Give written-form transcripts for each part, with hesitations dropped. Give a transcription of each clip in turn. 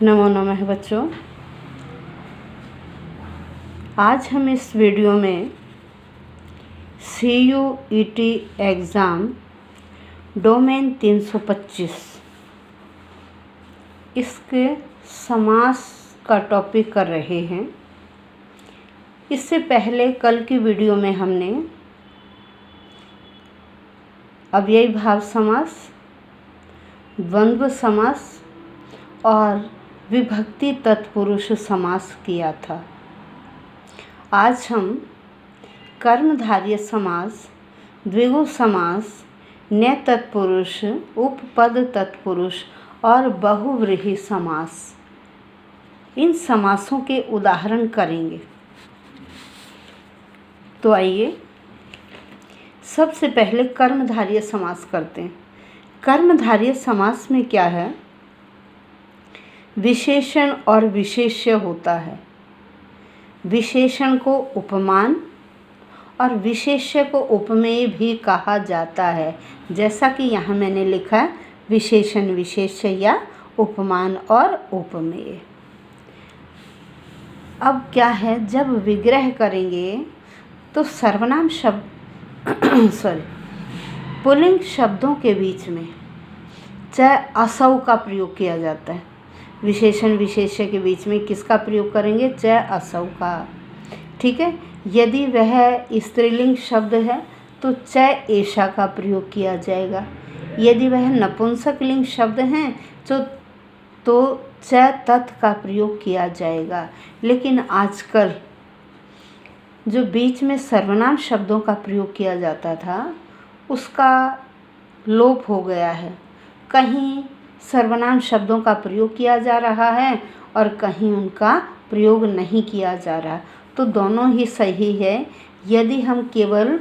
नमो नमः बच्चों। आज हम इस वीडियो में CUET एग्ज़ाम डोमेन 325 इसके समास का टॉपिक कर रहे हैं। इससे पहले कल की वीडियो में हमने अव्ययी भाव समास, द्वंद्व समास और विभक्ति तत्पुरुष समास किया था। आज हम कर्मधारय समास, द्विगु समास, न्य तत्पुरुष, उपपद तत्पुरुष और बहुव्रीहि समास, इन समासों के उदाहरण करेंगे। तो आइए सबसे पहले कर्मधारय समास करते हैं। कर्मधारय समास में क्या है? विशेषण और विशेष्य होता है। विशेषण को उपमान और विशेष्य को उपमेय भी कहा जाता है। जैसा कि यहाँ मैंने लिखा है, विशेषण, विशेष्य या उपमान और उपमेय। अब क्या है, जब विग्रह करेंगे तो सर्वनाम शब्द पुल्लिंग शब्दों के बीच में च असौ का प्रयोग किया जाता है। विशेषण विशेष्य के बीच में किसका प्रयोग करेंगे? च असौ का। ठीक है। यदि वह स्त्रीलिंग शब्द है तो च एषा का प्रयोग किया जाएगा। यदि वह नपुंसकलिंग शब्द हैं तो च तत् का प्रयोग किया जाएगा। लेकिन आजकल जो बीच में सर्वनाम शब्दों का प्रयोग किया जाता था उसका लोप हो गया है। कहीं सर्वनाम शब्दों का प्रयोग किया जा रहा है और कहीं उनका प्रयोग नहीं किया जा रहा। तो दोनों ही सही है। यदि हम केवल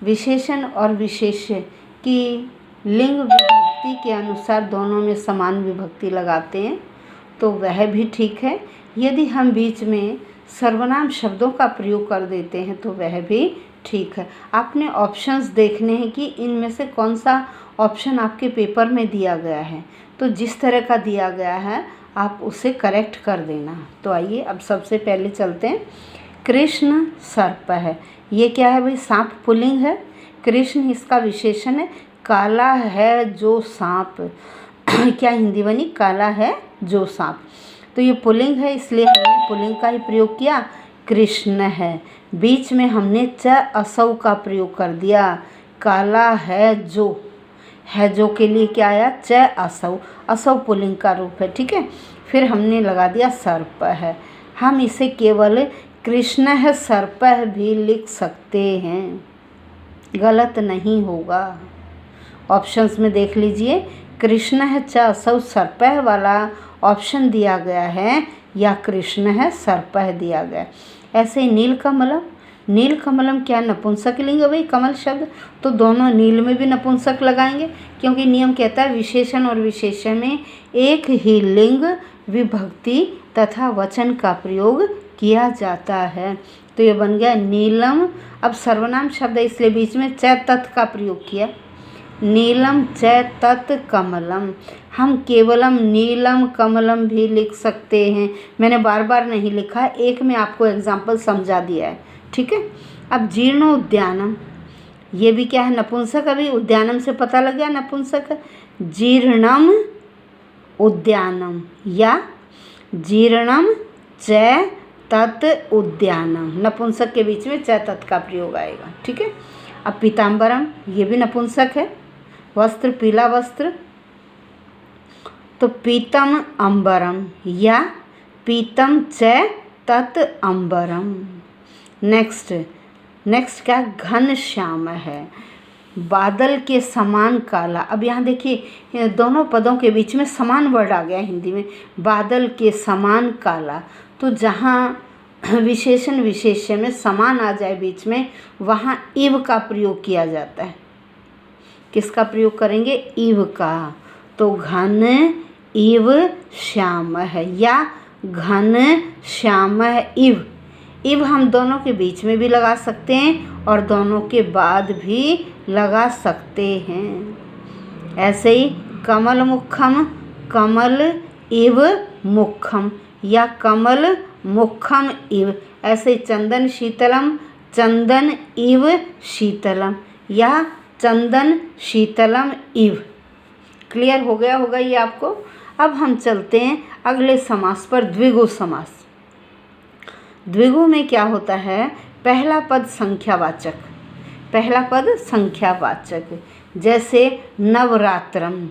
विशेषण और विशेष्य की लिंग विभक्ति के अनुसार दोनों में समान विभक्ति लगाते हैं तो वह भी ठीक है। यदि हम बीच में सर्वनाम शब्दों का प्रयोग कर देते हैं तो वह भी ठीक है। आपने ऑप्शंस देखने हैं कि इनमें से कौन सा ऑप्शन आपके पेपर में दिया गया है। तो जिस तरह का दिया गया है आप उसे करेक्ट कर देना। तो आइए अब सबसे पहले चलते हैं। कृष्ण सर्प है। ये क्या है भाई? सांप पुल्लिंग है। कृष्ण इसका विशेषण है। काला है जो सांप क्या हिंदी बनी? काला है जो सांप। तो ये पुल्लिंग है इसलिए हमने पुल्लिंग का ही प्रयोग किया। कृष्ण है, बीच में हमने च असौ का प्रयोग कर दिया। काला है जो के लिए क्या आया? च असौ। असौ पुल्लिंग का रूप है। ठीक है। फिर हमने लगा दिया सर्प है। हम इसे केवल कृष्ण है सर्प भी लिख सकते हैं, गलत नहीं होगा। ऑप्शंस में देख लीजिए, कृष्ण है च असौ सर्प वाला ऑप्शन दिया गया है या कृष्ण है सर्प दिया गया। ऐसे ही नीलकमलम, नीलकमलम क्या नपुंसकलिंग है भाई? कमल शब्द, तो दोनों नील में भी नपुंसक लगाएंगे क्योंकि नियम कहता है विशेषण और विशेष्य में एक ही लिंग, विभक्ति तथा वचन का प्रयोग किया जाता है। तो ये बन गया नीलम। अब सर्वनाम शब्द है इसलिए बीच में च तत् का प्रयोग किया। नीलम च तत् कमलम। हम केवलम नीलम कमलम भी लिख सकते हैं। मैंने बार बार नहीं लिखा, एक में आपको एग्जाम्पल समझा दिया है। ठीक है। अब जीर्णोद्यानम, ये भी क्या है? नपुंसक। अभी उद्यानम से पता लग गया नपुंसक है। जीर्णम उद्यानम या जीर्णम च तत् उद्यानम, नपुंसक के बीच में च तत् का प्रयोग आएगा। ठीक है। अब पीताम्बरम, ये भी नपुंसक है। वस्त्र, पीला वस्त्र, तो पीतम अंबरम या पीतम च तत् अंबरम। नेक्स्ट क्या? घन श्याम है, बादल के समान काला। अब यहाँ देखिए दोनों पदों के बीच में समान वर्ड आ गया हिंदी में, बादल के समान काला। तो जहाँ विशेषण विशेष्य में समान आ जाए बीच में, वहाँ इव का प्रयोग किया जाता है। किसका प्रयोग करेंगे? इव का। तो घन इव श्याम है या घन श्याम इव। इव हम दोनों के बीच में भी लगा सकते हैं और दोनों के बाद भी लगा सकते हैं। ऐसे ही कमल मुखम, कमल इव मुखम या कमल मुखम इव, ऐसे चंदन शीतलम, चंदन इव शीतलम या चंदन शीतलम इव। क्लियर हो गया होगा ये आपको। अब हम चलते हैं अगले समास पर, द्विगु समास। द्विगु में क्या होता है, पहला पद संख्यावाचक, पहला पद संख्यावाचक, जैसे नवरात्रम।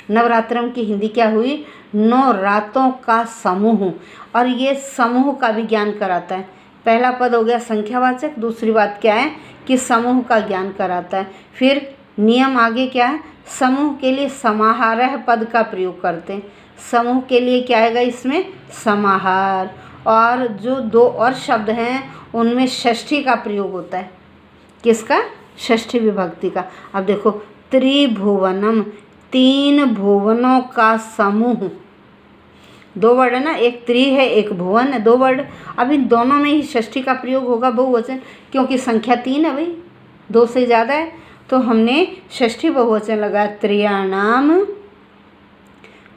नवरात्रम की हिंदी क्या हुई, 9 रातों का समूह, और ये समूह का भी ज्ञान कराता है। पहला पद हो गया संख्यावाचक, दूसरी बात क्या है कि समूह का ज्ञान कराता है। फिर नियम आगे क्या है, समूह के लिए समाहारः पद का प्रयोग करते हैं। समूह के लिए क्या आएगा इसमें, समाहार। और जो 2 और शब्द हैं उनमें षष्ठी का प्रयोग होता है। किसका, षष्ठी विभक्ति का। अब देखो त्रिभुवनम, 3 भुवनों का समूह। 2 वर्ड है ना, एक त्रि है एक भुवन है, 2 वर्ड। अब इन दोनों में ही षष्ठी का प्रयोग होगा बहुवचन, क्योंकि संख्या 3 है भाई, 2 से ज़्यादा है, तो हमने षष्ठी बहुवचन लगाया। त्रयाणाम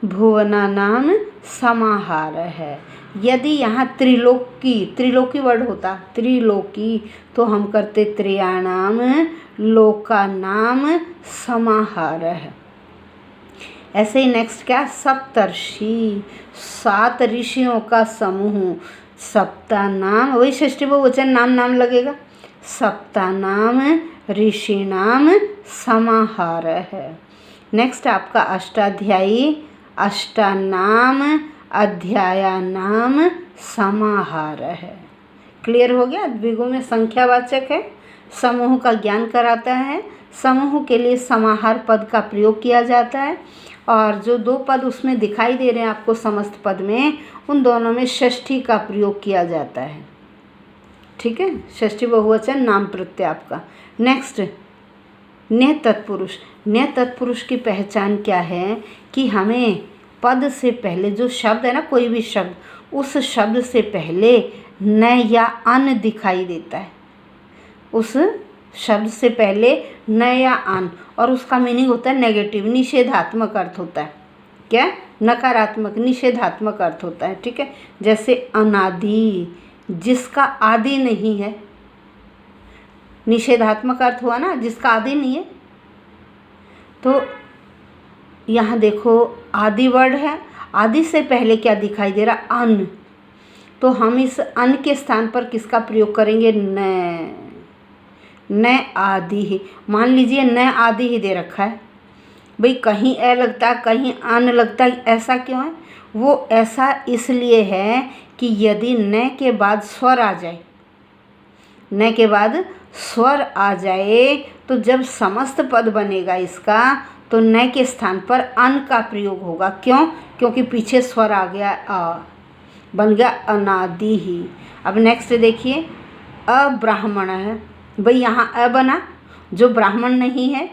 भुवनानाम समाहार है। यदि यहाँ त्रिलोकी वर्ड होता, त्रिलोकी, तो हम करते त्रयाणाम लोकानाम समाहार है। ऐसे ही नेक्स्ट क्या, सप्तर्षि, 7 ऋषियों का समूह। सप्तानाम, वही षष्ठी बहुवचन, नाम नाम लगेगा। सप्तानाम ऋषिणाम समाहार है। नेक्स्ट आपका अष्टाध्यायी, अष्टानाम अध्यायानाम समाहार है। क्लियर हो गया। द्विगु में संख्यावाचक है, समूह का ज्ञान कराता है, समूह के लिए समाहार पद का प्रयोग किया जाता है, और जो 2 पद उसमें दिखाई दे रहे हैं आपको समस्त पद में, उन दोनों में षष्ठी का प्रयोग किया जाता है। ठीक है, षष्ठी बहुवचन नाम प्रत्यय आपका। नेक्स्ट नेह तत्पुरुष। नेह तत्पुरुष की पहचान क्या है कि हमें पद से पहले जो शब्द है ना, कोई भी शब्द, उस शब्द से पहले न या अन दिखाई देता है। उस शब्द से पहले न या अन, और उसका मीनिंग होता है नेगेटिव, निषेधात्मक अर्थ होता है। क्या, नकारात्मक, निषेधात्मक अर्थ होता है। ठीक है, जैसे अनादि, जिसका आदि नहीं है, निषेधात्मक अर्थ हुआ ना, जिसका आदि नहीं है। तो यहाँ देखो आदि वर्ड है, आदि से पहले क्या दिखाई दे रहा, अन, तो हम इस अन के स्थान पर किसका प्रयोग करेंगे, न आदि ही। मान लीजिए न आदि ही दे रखा है भाई, कहीं ए लगता है कहीं अन लगता है, ऐसा क्यों है, वो ऐसा इसलिए है कि यदि न के बाद स्वर आ जाए, न के बाद स्वर आ जाए, तो जब समस्त पद बनेगा इसका, तो न के स्थान पर अन का प्रयोग होगा। क्यों, क्योंकि पीछे स्वर आ गया, आ, बन गया अनादि ही। अब नेक्स्ट देखिए, अब्राह्मण है भाई, यहाँ अ बना जो ब्राह्मण नहीं है,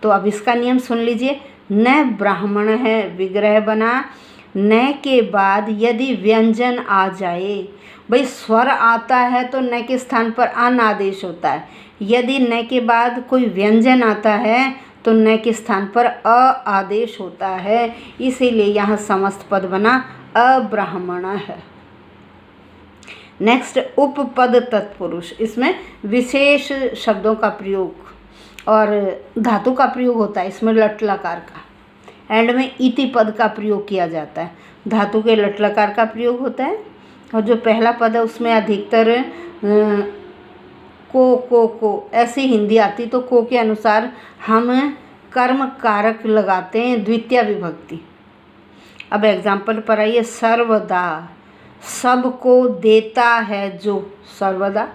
तो अब इसका नियम सुन लीजिए, न ब्राह्मण है, विग्रह बना। न के बाद यदि व्यंजन आ जाए, भाई स्वर आता है तो न के स्थान पर अन आदेश होता है, यदि न के बाद कोई व्यंजन आता है तो न के स्थान पर अ आदेश होता है, इसीलिए यहाँ समस्त पद बना अब्राह्मण है। नेक्स्ट उपपद तत्पुरुष, इसमें विशेष शब्दों का प्रयोग और धातु का प्रयोग होता है। इसमें लट लकार का, एंड में इति पद का प्रयोग किया जाता है। धातु के लट लकार का प्रयोग होता है, और जो पहला पद है उसमें अधिकतर को ऐसी हिंदी आती, तो को के अनुसार हम कर्म कारक लगाते हैं, द्वितीय विभक्ति। अब एग्जाम्पल पर आइए, सर्वदा, सबको देता है जो, सर्वदा,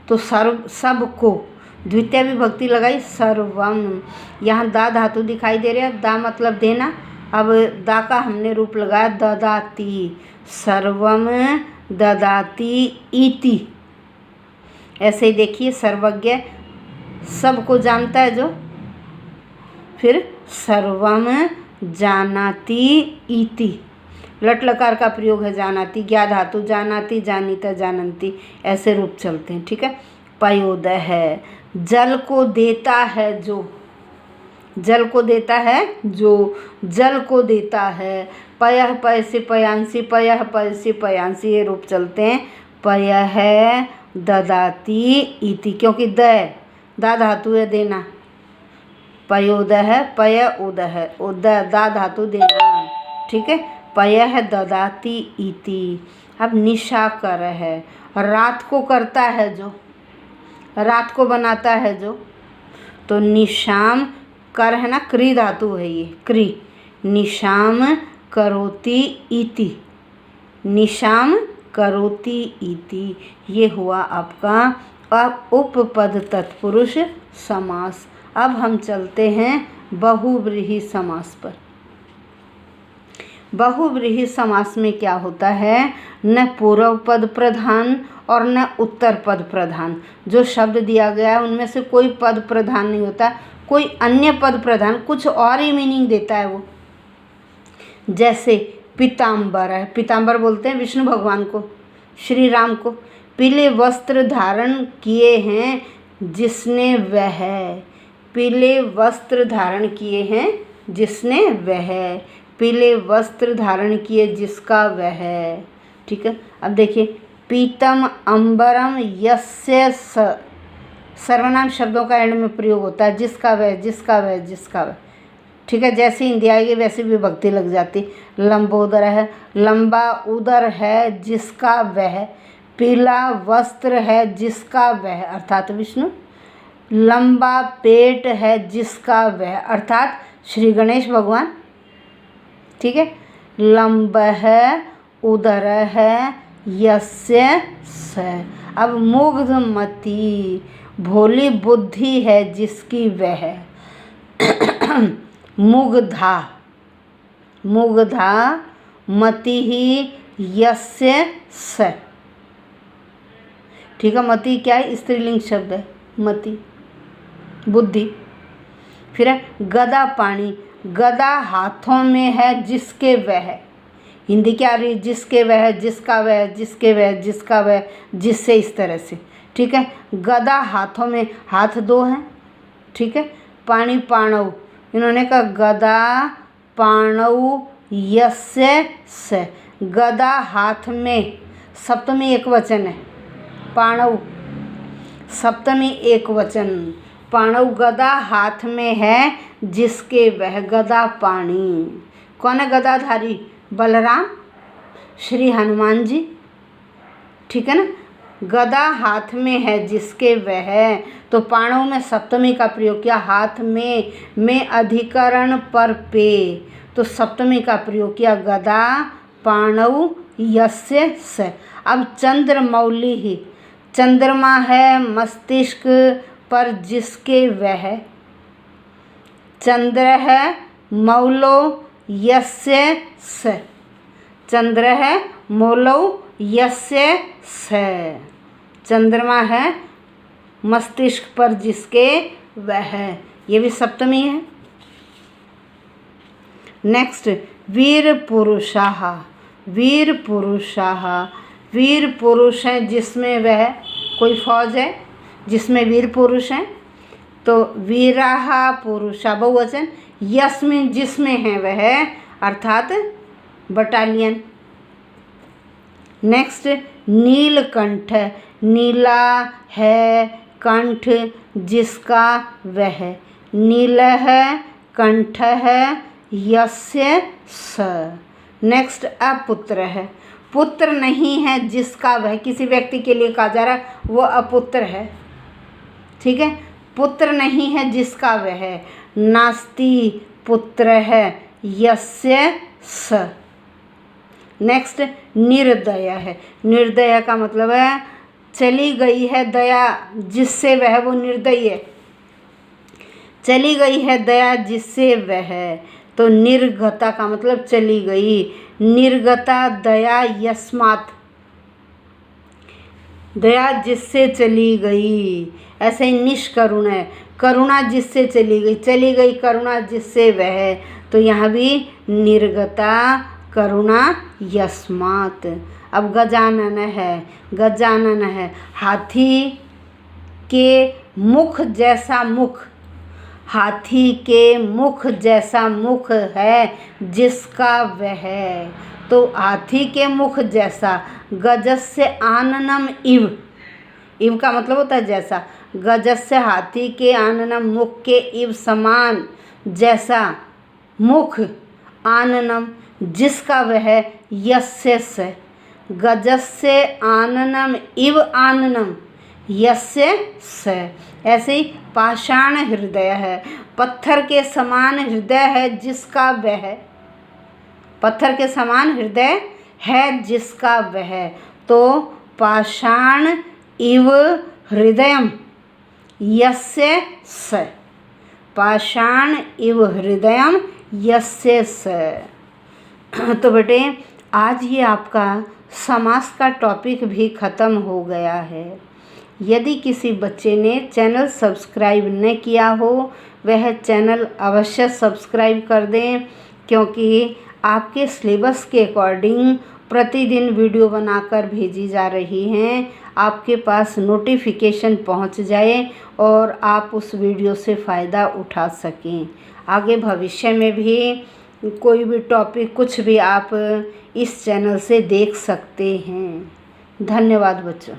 तो सर्व सबको, द्वितीय विभक्ति लगाई सर्वम। यहाँ दा धातु दिखाई दे रहा है, दा मतलब देना, अब दा का हमने रूप लगाया ददाती, सर्वम ददाती इति। ऐसे ही देखिए, सर्वज्ञ, सबको जानता है जो, फिर सर्वम जानाति इति, लट लकार का प्रयोग है जानाति, ज्ञा धातु जानाति, जानीता जानंती, ऐसे रूप चलते हैं। ठीक है, पयोदय है, जल को देता है जो, जल को देता है जो, जल को देता है। पयः पय से पयांसी, पयः पय से पयांसी, ये रूप चलते हैं। पयः ददाति इति, क्योंकि दा धातु है देना, पयोद है, पय उद है, उद दा धातु देना, ठीक है। पयः ददाति इति। अब निशा कर है, रात को करता है जो, रात को बनाता है जो, तो निशाम कर है ना, क्री धातु है ये, क्री, निशाम करोति इति, निशाम करोति इति, ये हुआ आपका उपपद तत्पुरुष समास। अब हम चलते हैं बहुव्रीहि समास पर। बहुव्रीहि समास में क्या होता है, न पूर्व पद प्रधान और न उत्तर पद प्रधान। जो शब्द दिया गया है उनमें से कोई पद प्रधान नहीं होता, कोई अन्य पद प्रधान, कुछ और ही मीनिंग देता है वो। जैसे पीताम्बर है, पीताम्बर बोलते हैं विष्णु भगवान को, श्री राम को। पीले वस्त्र धारण किए हैं जिसने वह, पीले वस्त्र धारण किए हैं जिसने वह, पीले वस्त्र धारण किए जिसका वह, ठीक है। अब देखिए, पीतम अंबरम यस्य स, सर्वनाम शब्दों का एंड में प्रयोग होता है, जिसका वह, जिसका वह, जिसका वह, ठीक है। जैसे हिंदी आएगी वैसे विभक्ति लग जाती। लंबोदर है, लंबा उदर है जिसका वह, पीला वस्त्र है जिसका वह, अर्थात विष्णु। लंबा पेट है जिसका वह, अर्थात श्री गणेश भगवान, ठीक है। लंब है, उदर है, यस्य स। अब मुग्धमती, भोली बुद्धि है जिसकी वह, मुग्धा, मुग्धा मति ही यस्य स, ठीक है। मति क्या है, स्त्रीलिंग शब्द है, मति, बुद्धि। फिर है गदा पाणी, गदा हाथों में है जिसके वह, हिंदी क्या आ रही है, जिसके वह, जिसका वह, जिसके वह, जिसका वह, जिससे, इस तरह से, ठीक है। गदा हाथों में, हाथ दो हैं, ठीक है। पाणी पाणव, इन्होंने कहा गदा पाणव यस्य स, गदा हाथ में, सप्तमी एक वचन है, पाणव सप्तमी एक वचन, पाणव गदा हाथ में है जिसके वह, गदा पाणी। कौन है गदाधारी, बलराम, श्री हनुमान जी, ठीक है ना। गदा हाथ में है जिसके वह, तो पाणव में सप्तमी का प्रयोग किया, हाथ में अधिकरण पर पे, तो सप्तमी का प्रयोग किया, गदा पाणव यस्य स। अब चंद्रमौली ही, चंद्रमा है मस्तिष्क पर जिसके वह, चंद्र है मौलो यस्य स, चंद्र है मौलो यस्य स, चंद्रमा है मस्तिष्क पर जिसके वह, ये भी सप्तमी है। नेक्स्ट, वीर पुरुषाः, वीर पुरुषाः, वीर पुरुष हैं जिसमें वह, कोई फौज है जिसमें वीर पुरुष हैं, तो वीराः पुरुषा बहुवचन, यस्मिन जिसमें है वह, अर्थात बटालियन। नेक्स्ट, नीलकंठ, नीला है कंठ जिसका वह, नील है कंठ है यस्य स। नेक्स्ट, अपुत्र है, पुत्र नहीं है जिसका वह, किसी व्यक्ति के लिए कहा जा रहा है वो अपुत्र है, ठीक है। पुत्र नहीं है जिसका वह, नास्ति पुत्र है यस्य स। नेक्स्ट, निर्दय है, निर्दय का मतलब है चली गई है दया जिससे वह, वो निर्दयी है, चली गई है दया जिससे वह, तो निर्गता का मतलब चली गई, निर्गता दया यस्मात्, दया जिससे चली गई। ऐसे ही निष्करुण है, करुणा जिससे चली गई करुणा जिससे वह, तो यहाँ भी निर्गता करुणा यस्मात्। अब गजानन है, गजानन है हाथी के मुख जैसा मुख, हाथी के मुख जैसा मुख है जिसका वह। तो हाथी के मुख जैसा, गजस्य आननम इव, इव का मतलब होता है जैसा, गजस्य हाथी के आननम मुख के इव समान जैसा मुख, आननम जिसका वह, यस्य से, गजस्य आननम इव आननम यस्य से। ऐसे ही पाषाण हृदय है, पत्थर के समान हृदय है जिसका वह, पत्थर के समान हृदय है जिसका वह। तो पाषाण इव हृदयम यस्य स, पाषाण इव हृदयम यस्य स। तो बेटे आज ये आपका समास का टॉपिक भी ख़त्म हो गया है। यदि किसी बच्चे ने चैनल सब्सक्राइब न किया हो वह चैनल अवश्य सब्सक्राइब कर दें, क्योंकि आपके सिलेबस के अकॉर्डिंग प्रतिदिन वीडियो बनाकर भेजी जा रही हैं। आपके पास नोटिफिकेशन पहुंच जाए और आप उस वीडियो से फ़ायदा उठा सकें। आगे भविष्य में भी कोई भी टॉपिक कुछ भी आप इस चैनल से देख सकते हैं। धन्यवाद बच्चों।